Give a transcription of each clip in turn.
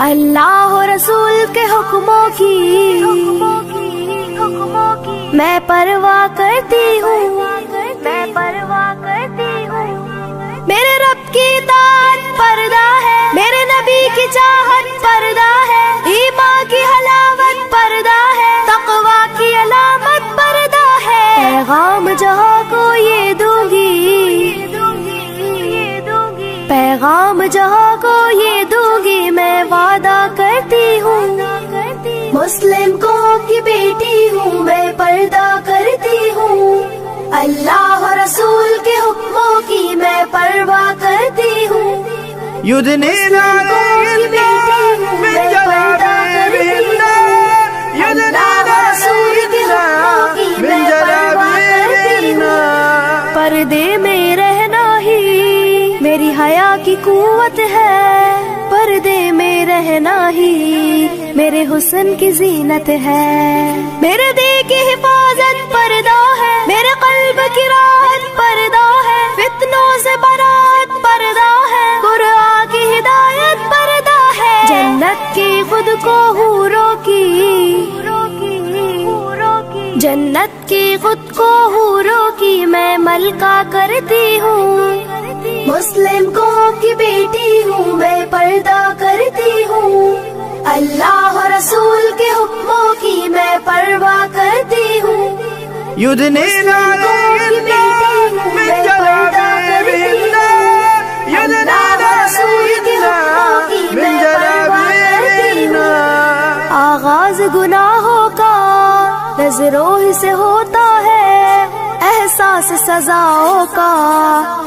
اللہ رسول کے حکموں کی میں پرواہ کرتی ہوں، میں پرواہ کرتی ہوں۔ میرے رب کی اطاعت پردہ ہے، میرے نبی کی چاہت پردہ ہے، ایمان کی حلاوت پردہ ہے، تقویٰ کی علامت پردہ ہے۔ پیغام جہاں کو یہ دوں گی، پیغام جہاں کو یہ دوں گی، میں وعدہ کرتی ہوں۔ مسلم قوم کی بیٹی ہوں، میں پردہ کرتی ہوں۔ اللہ رسول کے حکموں کی میں پرواہ کرتی ہوں۔ يدنين عليهن من جلابيبهن يدنين عليهن من جلابيبهن۔ پردے میں رہنا ہی میری حیا کی قوت ہے، پردے میں رہنا ہی میرے حسن کی زینت ہے۔ میرے دل کی حفاظت پردہ ہے، میرے قلب کی راحت پردہ ہے، فتنوں سے برات پردہ ہے، قرآن کی ہدایت پردہ ہے۔ جنت کی خود کو حوروں کی، جنت کی خود کو حوروں کی میں ملکہ کرتی ہوں۔ مسلم قوم کی بیٹی ہوں، میں پردہ کرتی ہوں۔ اللہ رسول کے حکموں کی میں پرواہ کرتی ہوں۔ يدنين عليهن من جلابيبهن يدنين عليهن من جلابيبهن۔ آغاز گناہوں کا نظروں ہی سے ہوتا ہے، احساس سزاؤں کا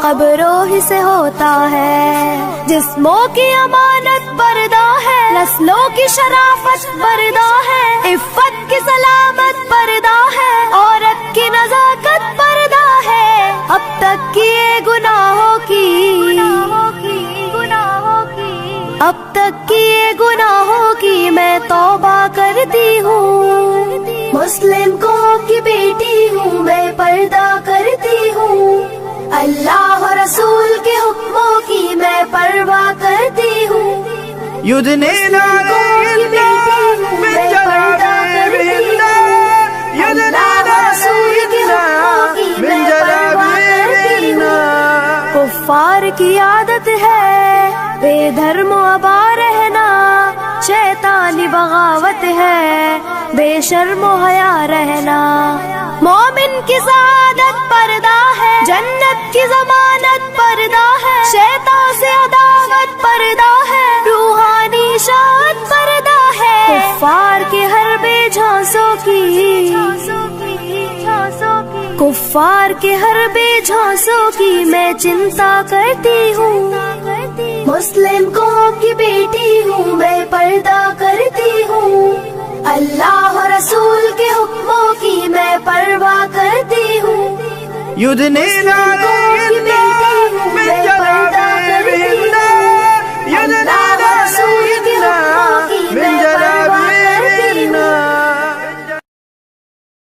قبروں ہی سے ہوتا ہے۔ جسموں کی امانت پردہ ہے، نسلوں کی شرافت پردہ ہے، عفت کی سلامت پردہ ہے، عورت کی نزاکت پردہ ہے۔ اب تک کیے گناہوں کی، اب تک کیے گناہوں کی میں توبہ کرتی ہوں۔ مسلم قوم کی بیٹی ہوں، میں پردہ کرتی ہوں۔ اللہ رسول کے حکموں کی میں پرواہ کرتی ہوں۔ يدنين عليهن من جلابيبهن يدنين عليهن من جلابيبهن۔ کفار کی عادت ہے بے دھرم و ابا رہنا، شیطانی بغاوت ہے بے شرم و حیا رہنا۔ مومن کی سعادت پردہ ہے، جنت کی ضمانت پردہ ہے، شیطان سے عداوت پردہ ہے، روحانی شاعت پردہ ہے۔ کفار کے ہر بے جھانسوں کی، کفار کے ہر بے جھانسوں کی میں چنتا کرتی ہوں۔ مسلم قوم کی بیٹی ہوں، میں پردہ کرتی ہوں۔ اللہ رسول کے حکموں کی میں پرواہ کرتی ہوں۔ يدنين عليهن